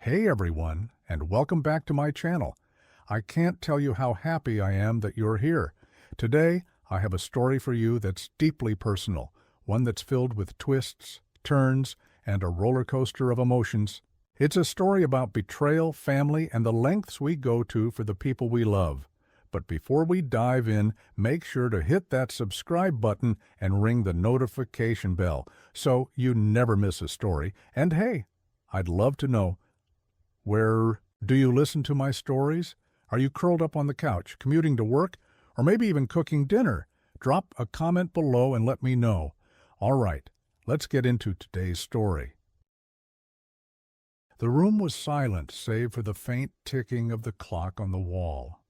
Hey everyone, and welcome back to my channel. I can't tell you how happy I am that you're here. Today, I have a story for you that's deeply personal, one that's filled with twists, turns, and a roller coaster of emotions. It's a story about betrayal, family, and the lengths we go to for the people we love. But before we dive in, make sure to hit that subscribe button and ring the notification bell so you never miss a story. And hey, I'd love to know, where do you listen to my stories? Are you curled up on the couch, commuting to work, or maybe even cooking dinner? Drop a comment below and let me know. All right, let's get into today's story. The room was silent save for the faint ticking of the clock on the wall.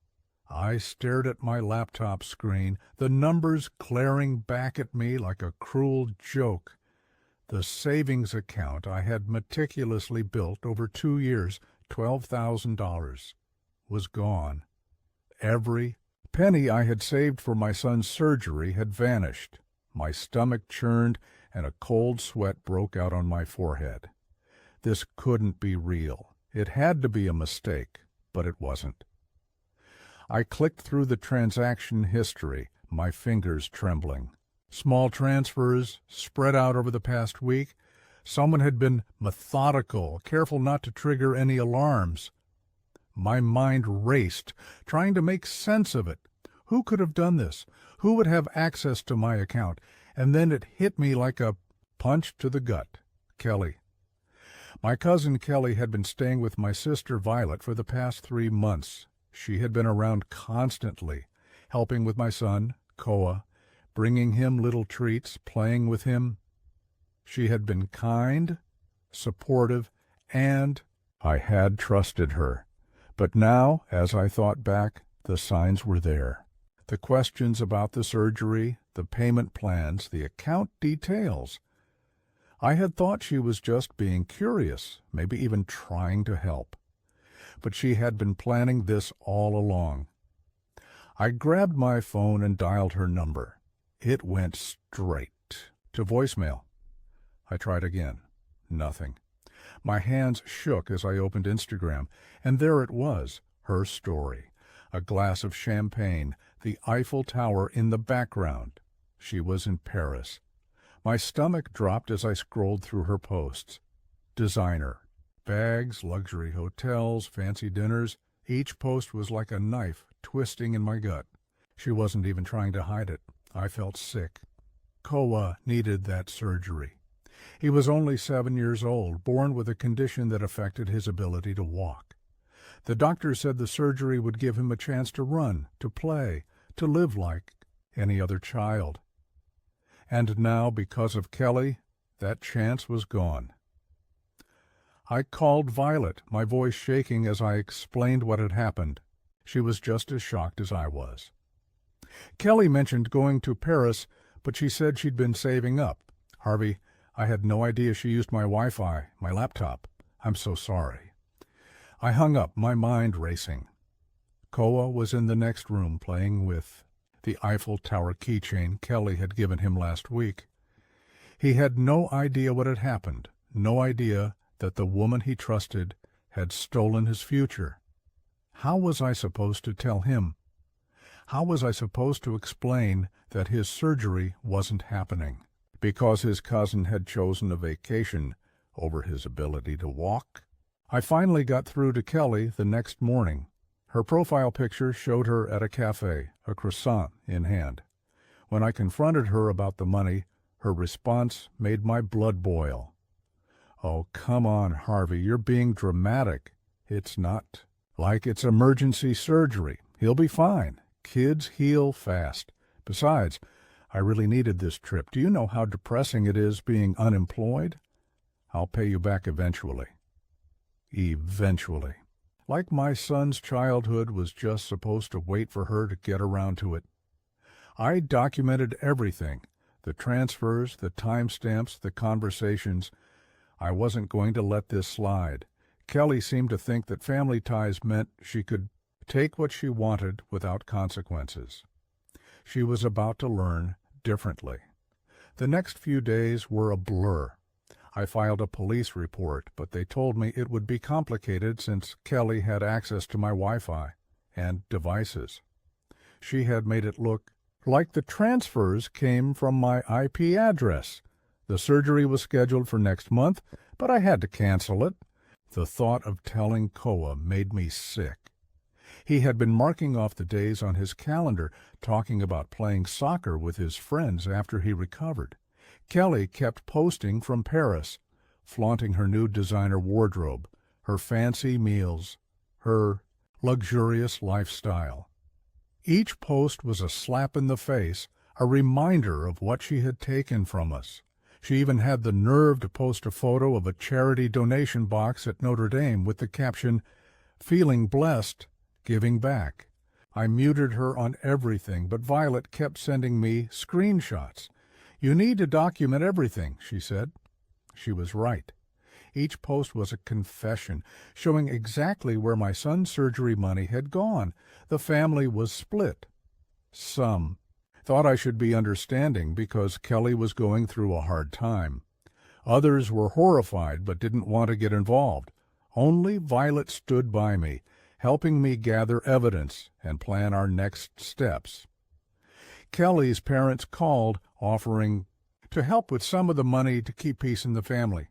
I stared at my laptop screen, the numbers glaring back at me like a cruel joke. The savings account I had meticulously built over 2 years, $12,000, was gone. Every penny I had saved for my son's surgery had vanished. My stomach churned and a cold sweat broke out on my forehead. This couldn't be real. It had to be a mistake, but it wasn't. I clicked through the transaction history, my fingers trembling. Small transfers spread out over the past week. Someone had been methodical, careful not to trigger any alarms. My mind raced, trying to make sense of it. Who could have done this? Who would have access to my account? And then it hit me like a punch to the gut. Kelly. My cousin Kelly had been staying with my sister Violet for the past 3 months. She had been around constantly, helping with my son, Koa, bringing him little treats, playing with him. She had been kind, supportive, and I had trusted her. But now, as I thought back, the signs were there. The questions about the surgery, the payment plans, the account details. I had thought she was just being curious, maybe even trying to help. But she had been planning this all along. I grabbed my phone and dialed her number. It went straight to voicemail. I tried again. Nothing. My hands shook as I opened Instagram, and there it was, her story. A glass of champagne, the Eiffel Tower in the background. She was in Paris. My stomach dropped as I scrolled through her posts. Designer. Bags, luxury hotels, fancy dinners. Each post was like a knife twisting in my gut. She wasn't even trying to hide it. I felt sick. Koa needed that surgery. He was only 7 years old, born with a condition that affected his ability to walk. The doctor said the surgery would give him a chance to run, to play, to live like any other child. And now, because of Kelly, that chance was gone. I called Violet, my voice shaking as I explained what had happened. She was just as shocked as I was. Kelly mentioned going to Paris, but she said she'd been saving up. Harvey, I had no idea she used my Wi-Fi, my laptop. I'm so sorry. I hung up, my mind racing. Koa was in the next room playing with the Eiffel Tower keychain Kelly had given him last week. He had no idea what had happened, no idea that the woman he trusted had stolen his future. How was I supposed to tell him? How was I supposed to explain that his surgery wasn't happening because his cousin had chosen a vacation over his ability to walk? I finally got through to Kelly the next morning. Her profile picture showed her at a cafe, a croissant in hand. When I confronted her about the money, her response made my blood boil. Oh, come on, Harvey, you're being dramatic. It's not like it's emergency surgery. He'll be fine. Kids heal fast. Besides, I really needed this trip. Do you know how depressing it is being unemployed? I'll pay you back eventually. Eventually. Like my son's childhood was just supposed to wait for her to get around to it. I documented everything, the transfers, the timestamps, the conversations. I wasn't going to let this slide. Kelly seemed to think that family ties meant she could take what she wanted without consequences. She was about to learn differently. The next few days were a blur. I filed a police report, but they told me it would be complicated since Kelly had access to my Wi-Fi and devices. She had made it look like the transfers came from my IP address. The surgery was scheduled for next month, but I had to cancel it. The thought of telling Koa made me sick. He had been marking off the days on his calendar, talking about playing soccer with his friends after he recovered. Kelly kept posting from Paris, flaunting her new designer wardrobe, her fancy meals, her luxurious lifestyle. Each post was a slap in the face, a reminder of what she had taken from us. She even had the nerve to post a photo of a charity donation box at Notre Dame with the caption, "Feeling blessed, giving back." I muted her on everything, but Violet kept sending me screenshots. "You need to document everything," she said. She was right. Each post was a confession, showing exactly where my son's surgery money had gone. The family was split. Some thought I should be understanding because Kelly was going through a hard time. Others were horrified but didn't want to get involved. Only Violet stood by me, helping me gather evidence and plan our next steps. Kelly's parents called, offering to help with some of the money to keep peace in the family.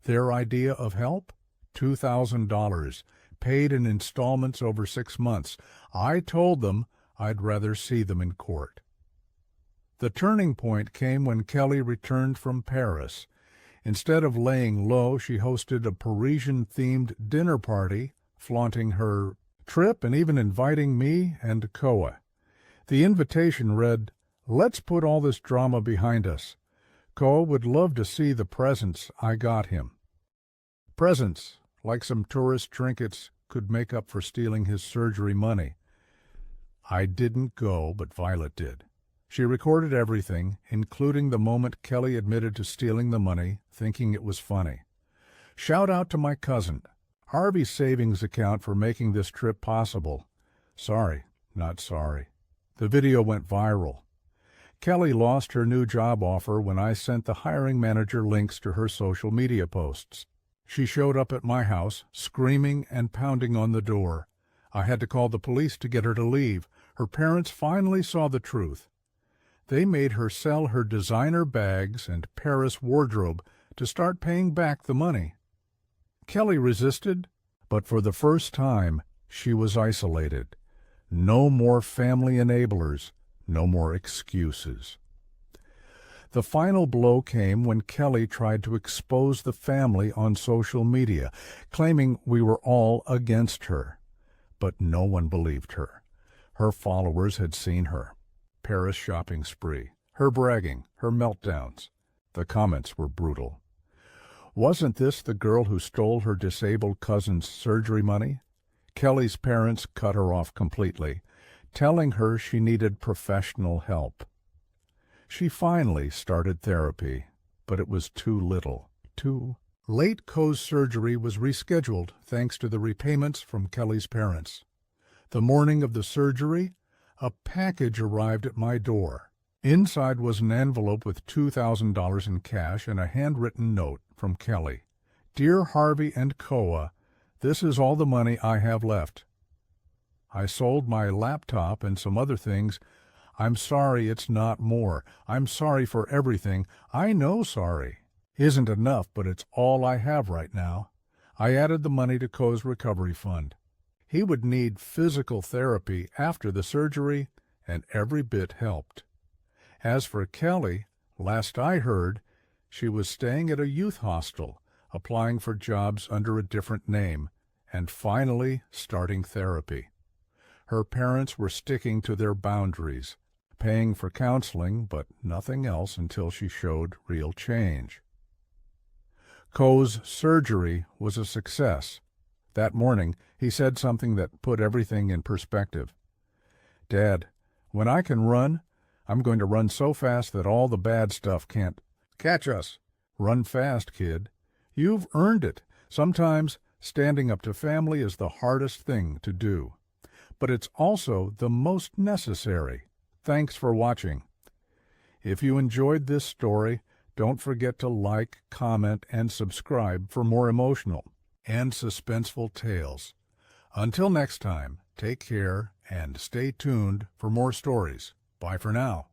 Their idea of help? $2,000, paid in installments over 6 months. I told them I'd rather see them in court. The turning point came when Kelly returned from Paris. Instead of laying low, she hosted a Parisian-themed dinner party, flaunting her trip and even inviting me and Koa. The invitation read, "Let's put all this drama behind us. Koa would love to see the presents I got him." Presents, like some tourist trinkets, could make up for stealing his surgery money. I didn't go, but Violet did. She recorded everything, including the moment Kelly admitted to stealing the money, thinking it was funny. Shout out to my cousin, Harvey's savings account, for making this trip possible. Sorry, not sorry. The video went viral. Kelly lost her new job offer when I sent the hiring manager links to her social media posts. She showed up at my house, screaming and pounding on the door. I had to call the police to get her to leave. Her parents finally saw the truth. They made her sell her designer bags and Paris wardrobe to start paying back the money. Kelly resisted, but for the first time, she was isolated. No more family enablers, no more excuses. The final blow came when Kelly tried to expose the family on social media, claiming we were all against her. But no one believed her. Her followers had seen her Paris shopping spree, her bragging, her meltdowns. The comments were brutal. Wasn't this the girl who stole her disabled cousin's surgery money? Kelly's parents cut her off completely, telling her she needed professional help. She finally started therapy, but it was too little, too late. Ko's surgery was rescheduled thanks to the repayments from Kelly's parents. The morning of the surgery, a package arrived at my door. Inside was an envelope with $2,000 in cash and a handwritten note from Kelly. "Dear Harvey and Koa, this is all the money I have left. I sold my laptop and some other things. I'm sorry it's not more. I'm sorry for everything. I know sorry isn't enough, but it's all I have right now. I added the money to Ko's recovery fund. He would need physical therapy after the surgery, and every bit helped. As for Kelly, last I heard, she was staying at a youth hostel, applying for jobs under a different name, and finally starting therapy. Her parents were sticking to their boundaries, paying for counseling, but nothing else until she showed real change. Ko's surgery was a success. That morning, he said something that put everything in perspective. "Dad, when I can run, I'm going to run so fast that all the bad stuff can't catch us." Run fast, kid. You've earned it. Sometimes standing up to family is the hardest thing to do, but it's also the most necessary. Thanks for watching. If you enjoyed this story, Don't forget to like, comment, and subscribe for more emotional and suspenseful tales. Until next time, take care and stay tuned for more stories. Bye for now.